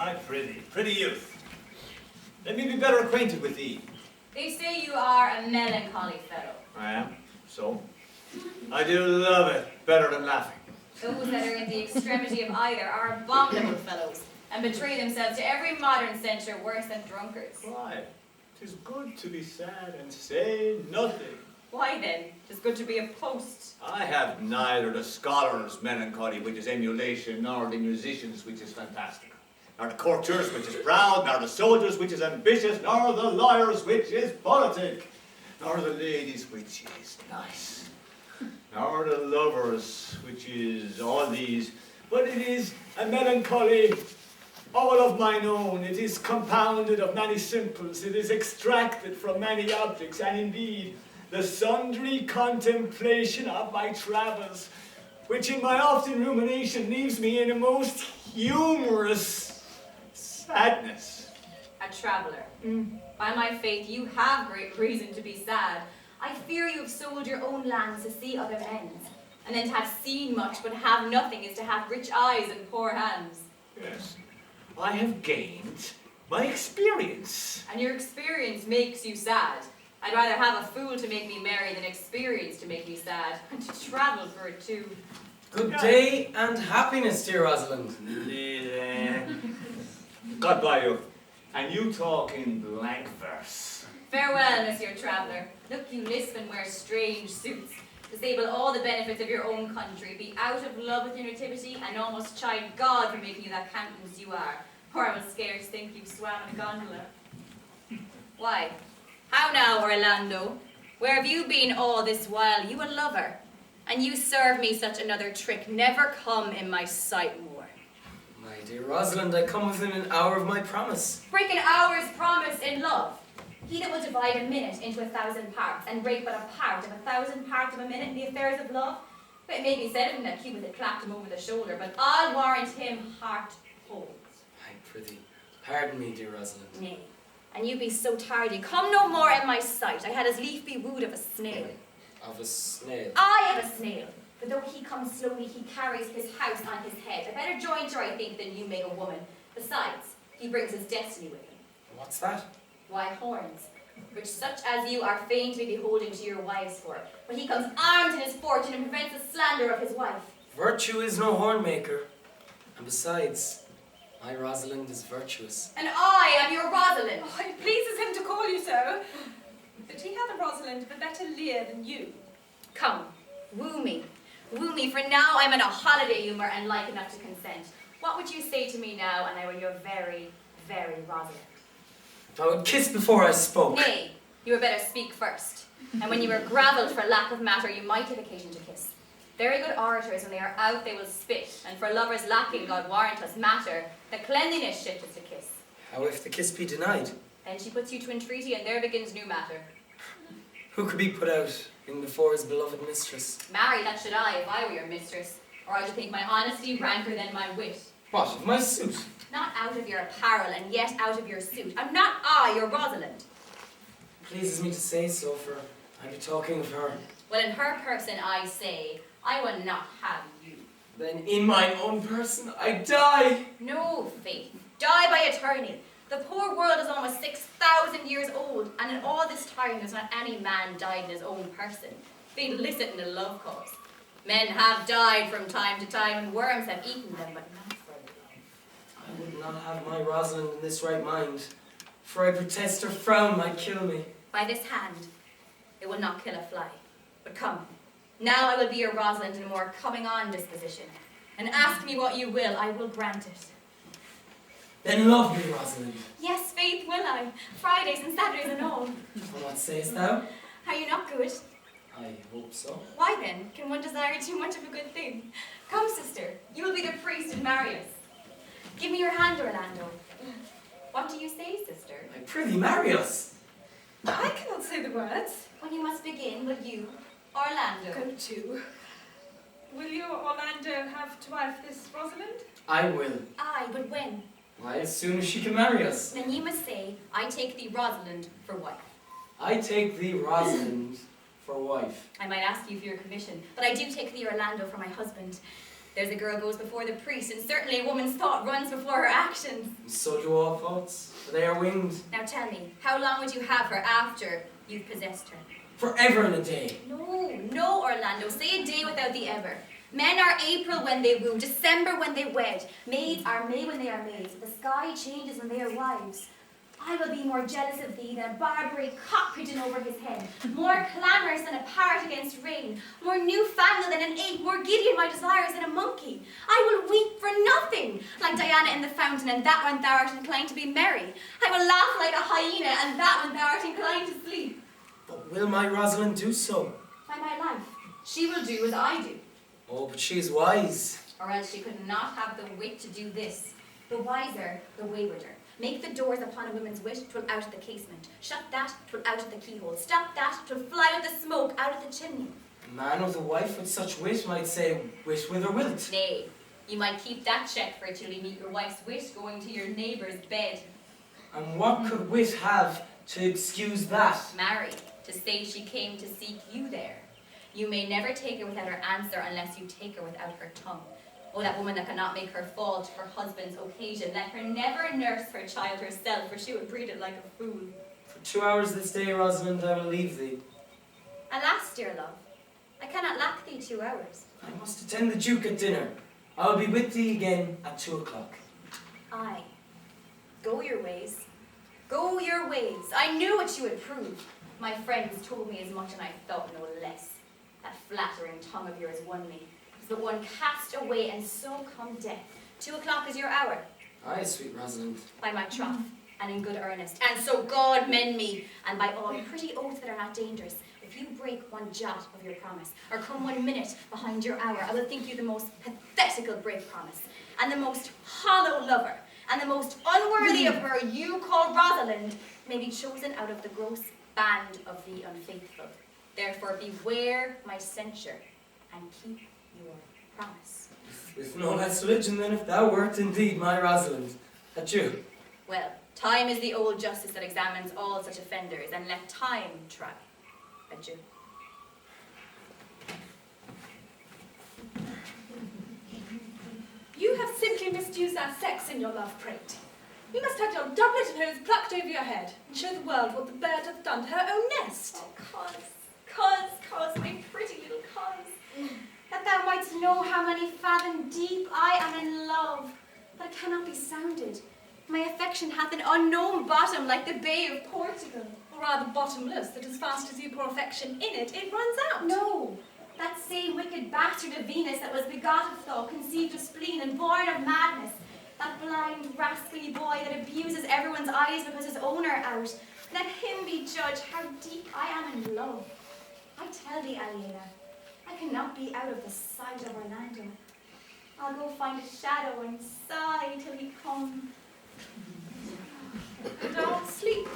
I prithee, pretty youth, let me be better acquainted with thee. They say you are a melancholy fellow. I am, so. I do love it better than laughing. Those that are in the extremity of either are abominable fellows, and betray themselves to every modern censure worse than drunkards. Why, 'tis good to be sad and say nothing. Why then, 'tis good to be a post. I have neither the scholar's melancholy, which is emulation, nor the musician's, which is fantastic, nor the courtier's, which is proud, nor the soldier's, which is ambitious, nor the lawyer's, which is politic, nor the lady's, which is nice, nor the lover's, which is all these, but it is a melancholy all of mine own. It is compounded of many simples, it is extracted from many objects, and indeed, the sundry contemplation of my travels, which in my often rumination leaves me in a most humorous sadness. A traveller. By my faith, you have great reason to be sad. I fear you have sold your own lands to see other ends, and then to have seen much but have nothing is to have rich eyes and poor hands. Yes, I have gained my experience. And your experience makes you sad. I'd rather have a fool to make me merry than experience to make me sad, and to travel for it too. Good day and happiness, dear Rosalind. God bless you. And you talk in blank verse. Farewell, Monsieur Traveller. Look, you lisp and wear strange suits. Disable all the benefits of your own country, be out of love with your nativity, and almost chide God for making you that countenance you are. Or I will scarce think you swam in a gondola. Why? How now, Orlando? Where have you been all this while? You a lover, and you serve me such another trick. Never come in my sight more. My dear Rosalind, I come within an hour of my promise. Break an hour's promise in love. He that will divide a minute into 1,000 parts, and break but a part of 1,000 parts of a minute in the affairs of love. It may be said of him that Cupid had clapped him over the shoulder, but I'll warrant him heart whole. I prithee, pardon me, dear Rosalind. Nay, and you be so tardy, come no more in my sight. I had as lief be wooed of a snail. Of a snail? I of a snail. But though he comes slowly, he carries his house on his head. A better jointer, I think, than you make a woman. Besides, he brings his destiny with him. What's that? Why, horns, which such as you are fain to be beholden to your wives for. But he comes armed in his fortune and prevents the slander of his wife. Virtue is no horn maker. And besides, my Rosalind is virtuous. And I am your Rosalind. Oh, it pleases him to call you so. But he hath a Rosalind of a better leer than you. Come, woo me, for now I'm in a holiday humour and like enough to consent. What would you say to me now, and I were your very, very Rosalind? I would kiss before I spoke. Nay, you had better speak first. And when you were gravelled for lack of matter, you might have occasion to kiss. Very good orators, when they are out, they will spit, and for lovers lacking, God warrant us, matter, the cleanliness shifteth to kiss. How if the kiss be denied? Then she puts you to entreaty, and there begins new matter. Who could be put out in before his beloved mistress? Marry, that should I, if I were your mistress, or I should think my honesty ranker than my wit. What, of my suit? Not out of your apparel, and yet out of your suit. Am not I your Rosalind? Pleases me to say so, for I be talking of her. Well, in her person I say, I will not have you. Then in mine own person I die. No, faith, die by attorney. The poor world is almost 6,000 years old, and in all this time there's not any man died in his own person, being licit in a love cause. Men have died from time to time, and worms have eaten them, but not for love. I would not have my Rosalind in this right mind, for I protest her frown might kill me. By this hand, it will not kill a fly. But come, now I will be your Rosalind in a more coming-on disposition, and ask me what you will, I will grant it. Then love me, Rosalind. Yes, faith will I, Fridays and Saturdays and all. And what sayest thou? Are you not good? I hope so. Why then, can one desire too much of a good thing? Come, sister, you will be the priest and marry us. Give me your hand, Orlando. What do you say, sister? I prithee, marry us. I cannot say the words. Well, you must begin, will you, Orlando? Go to. Will you, Orlando, have to wife this Rosalind? I will. Aye, but when? Why, as soon as she can marry us. Then you must say, I take thee Rosalind for wife. I take thee Rosalind for wife. I might ask you for your commission, but I do take thee Orlando for my husband. There's a girl goes before the priest, and certainly a woman's thought runs before her actions. And so do all thoughts, for they are winged. Now tell me, how long would you have her after you've possessed her? Forever and a day. No, Orlando, say a day without the ever. Men are April when they woo, December when they wed. Maids are May when they are maids. The sky changes when they are wives. I will be more jealous of thee than a Barbary cock pigeon over his head, more clamorous than a parrot against rain, more newfangled than an ape, more giddy in my desires than a monkey. I will weep for nothing, like Diana in the fountain, and that when thou art inclined to be merry. I will laugh like a hyena, and that when thou art inclined to sleep. But will my Rosalind do so? By my life, she will do as I do. Oh, but she is wise. Or else she could not have the wit to do this. The wiser, the waywarder. Make the doors upon a woman's wit, 'twill out at the casement. Shut that, 'twill out at the keyhole. Stop that, 'twill fly out the smoke, out at the chimney. A man with a wife with such wit might say, wit with or wilt. Nay, you might keep that check for till you meet your wife's wit going to your neighbour's bed. And what could wit have to excuse that? Marry, to say she came to seek you there. You may never take her without her answer unless you take her without her tongue. Oh, that woman that cannot make her fall to her husband's occasion, let her never nurse her child herself, for she would breed it like a fool. For 2 hours this day, Rosalind, I will leave thee. Alas, dear love, I cannot lack thee 2 hours. I must attend the Duke at dinner. I will be with thee again at 2 o'clock. Aye. Go your ways. Go your ways. I knew what you would prove. My friends told me as much, and I thought no less. That flattering tongue of yours won me. But one cast away, and so come death. 2 o'clock is your hour. Aye, sweet Rosalind. By my troth, and in good earnest, and so God mend me, and by all pretty oaths that are not dangerous, if you break one jot of your promise, or come 1 minute behind your hour, I will think you the most pathetical break promise, and the most hollow lover, and the most unworthy of her you call Rosalind, may be chosen out of the gross band of the unfaithful. Therefore beware my censure, and keep your promise. With no less religion than if thou wert indeed my Rosalind. Adieu. Well, time is the old justice that examines all such offenders, and let time try. Adieu. You have simply misused our sex in your love prate. You must have your doublet and hose plucked over your head, and show the world what the bird hath done to her own nest. Oh, cause, my pretty little cause. That thou mightst know how many fathom deep I am in love, that it cannot be sounded. My affection hath an unknown bottom, like the Bay of Portugal. Or rather bottomless, that as fast as you pour affection in it, it runs out. No, that same wicked bastard of Venus that was begot of thought, conceived of spleen, and born of madness. That blind, rascally boy that abuses everyone's eyes because his own are out. Let him be judge how deep I am in love. I tell thee, Aliena, I cannot be out of the sight of Orlando. I'll go find a shadow and sigh till he come. And I'll sleep.